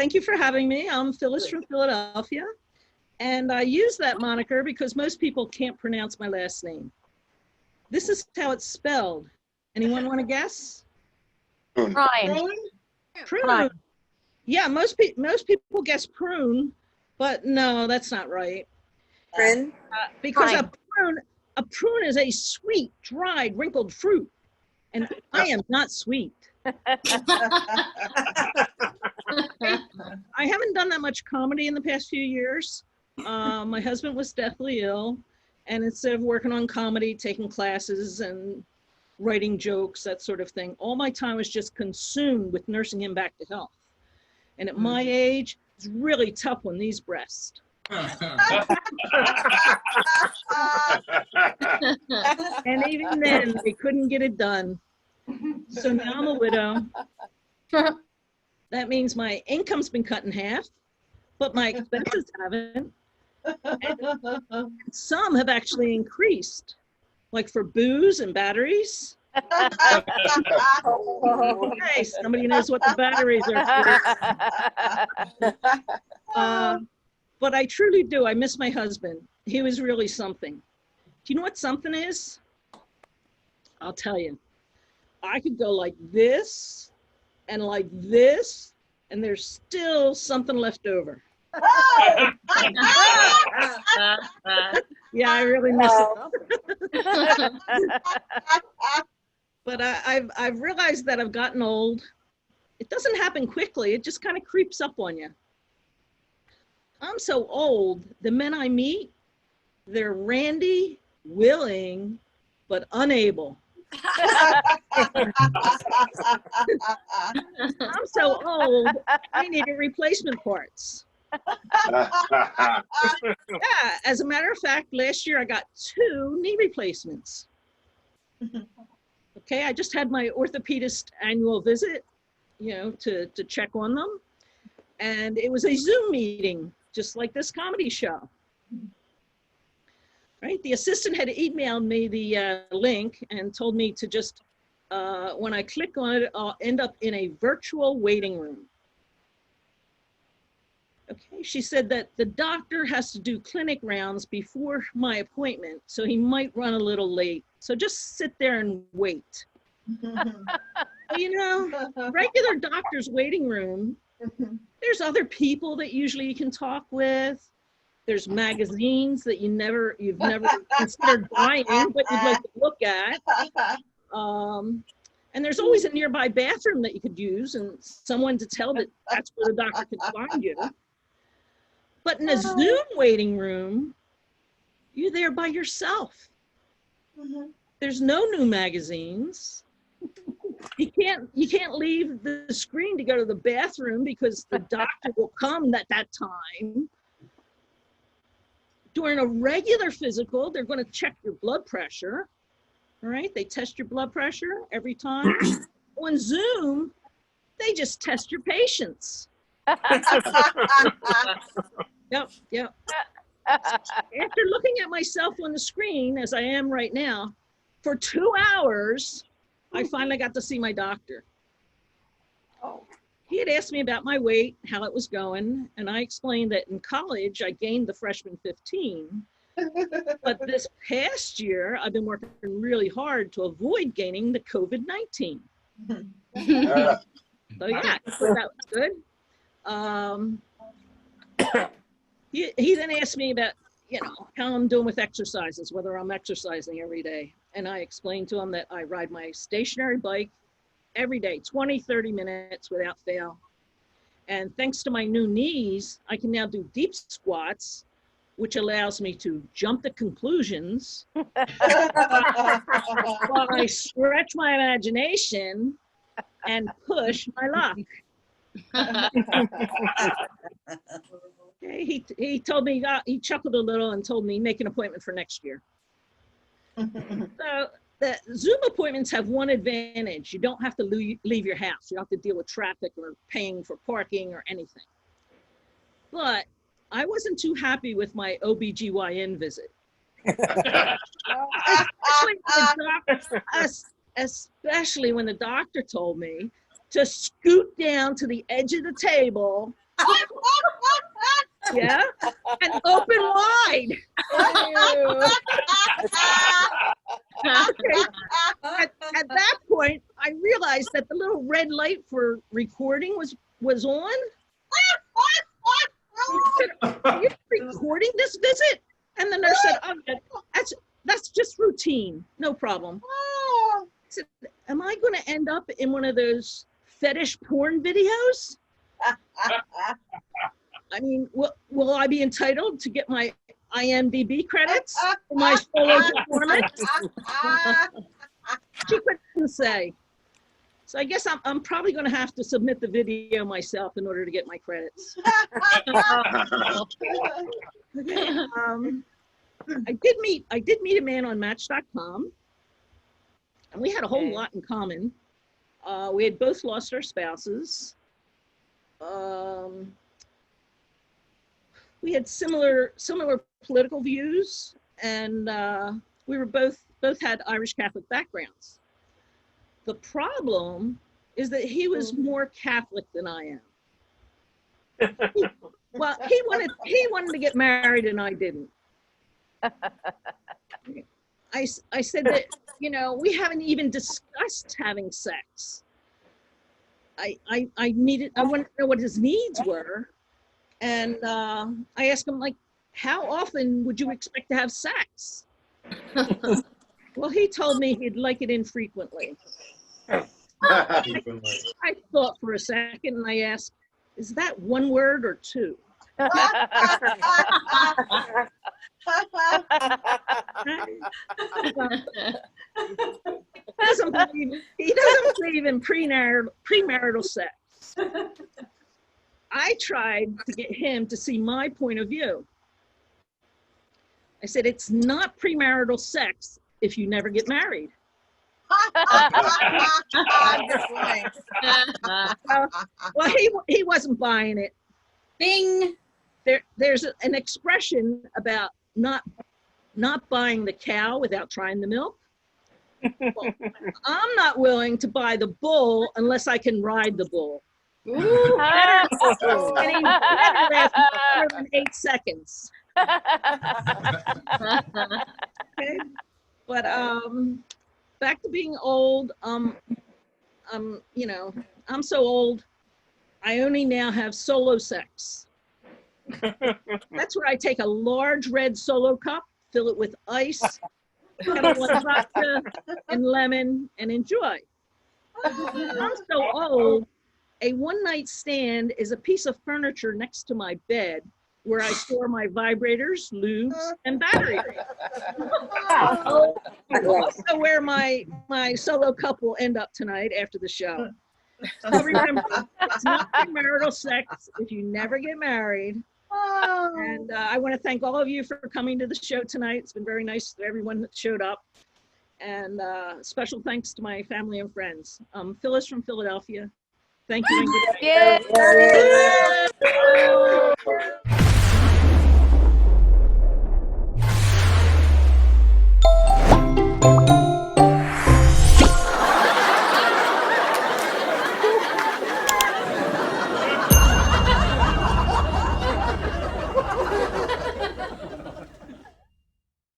thank you for having me. I'm Phyllis from Philadelphia, and I use that moniker because most people can't pronounce my last name. This is how it's spelled. Anyone want to guess? Prune. Prune. Yeah, most people guess prune, but no, that's not right. Prune? Because a prune is a sweet, dried, wrinkled fruit, and I am not sweet. I haven't done that much comedy in the past few years. My husband was deathly ill, and instead of working on comedy, taking classes and writing jokes, that sort of thing, all my time was just consumed with nursing him back to health. And at my age, it's really tough on these breasts. And even then, they couldn't get it done. So now I'm a widow. That means my income's been cut in half, but my expenses haven't. And some have actually increased, like for booze and batteries. Okay, somebody knows what the batteries are for. But I truly do. I miss my husband. He was really something. Do you know what something is? I'll tell you. I could go like this and like this, and there's still something left over. Yeah, I really miss it. But I've realized that I've gotten old. It doesn't happen quickly. It just kind of creeps up on you. I'm so old, the men I meet, they're randy, willing, but unable. I'm so old, I needed replacement parts. Yeah, as a matter of fact, last year I got 2 knee replacements. Okay, I just had my orthopedist annual visit, to check on them. And it was a Zoom meeting, just like this comedy show. Right, the assistant had emailed me the link and told me to just, when I click on it, I'll end up in a virtual waiting room. Okay, she said that the doctor has to do clinic rounds before my appointment, so he might run a little late. So just sit there and wait. Regular doctor's waiting room, there's other people that usually you can talk with. There's magazines that you've never considered buying, but you'd like to look at. And there's always a nearby bathroom that you could use and someone to tell that that's where the doctor can find you. But in a Zoom waiting room, you're there by yourself. There's no new magazines. You can't leave the screen to go to the bathroom because the doctor will come at that time. During a regular physical, they're going to check your blood pressure. All right, they test your blood pressure every time. On Zoom, they just test your patience. Yep. After looking at myself on the screen, as I am right now, for 2 hours, I finally got to see my doctor. He had asked me about my weight, how it was going, and I explained that in college, I gained the freshman 15. But this past year, I've been working really hard to avoid gaining the COVID-19. So yeah, so that was good. He then asked me about, how I'm doing with exercises, whether I'm exercising every day. And I explained to him that I ride my stationary bike every day, 20, 30 minutes without fail. And thanks to my new knees, I can now do deep squats, which allows me to jump to conclusions while I stretch my imagination and push my luck. Okay, he told me, he chuckled a little and told me, make an appointment for next year. So the Zoom appointments have one advantage. You don't have to leave your house. You don't have to deal with traffic or paying for parking or anything. But I wasn't too happy with my OBGYN visit. Especially when the doctor told me to scoot down to the edge of the table Yeah, and open wide. Okay. At that point, I realized that the little red light for recording was on. Are you recording this visit? And the nurse said, "Oh, yeah, that's just routine, no problem." I said, "Am I going to end up in one of those fetish porn videos? I mean, will I be entitled to get my IMDb credits for my solo performance?" She couldn't say. So I guess I'm probably going to have to submit the video myself in order to get my credits. Okay. I did meet a man on Match.com, and we had a whole lot in common. We had both lost our spouses. We had similar political views, and we were both had Irish Catholic backgrounds. The problem is that he was more Catholic than I am. Well, he wanted to get married, and I didn't. I said that, we haven't even discussed having sex. I wanted to know what his needs were. And I asked him, like, how often would you expect to have sex? Well, he told me he'd like it infrequently. I thought for a second, and I asked, is that one word or two? He doesn't believe in premarital sex. I tried to get him to see my point of view. I said, it's not premarital sex if you never get married. Well, he wasn't buying it. Bing. There's an expression about not buying the cow without trying the milk. Well, I'm not willing to buy the bull unless I can ride the bull. And he never lasts more than 8 seconds. Okay, but back to being old. I'm so old. I only now have solo sex. That's where I take a large red Solo cup, fill it with ice, kettle of vodka and lemon, and enjoy. I'm so old. A one-night stand is a piece of furniture next to my bed where I store my vibrators, lubes, and batteries. Also where my Solo cup will end up tonight after the show. So remember, it's not premarital sex if you never get married. And I want to thank all of you for coming to the show tonight. It's been very nice to everyone that showed up. And special thanks to my family and friends. Phyllis from Philadelphia. Thank you. Yeah.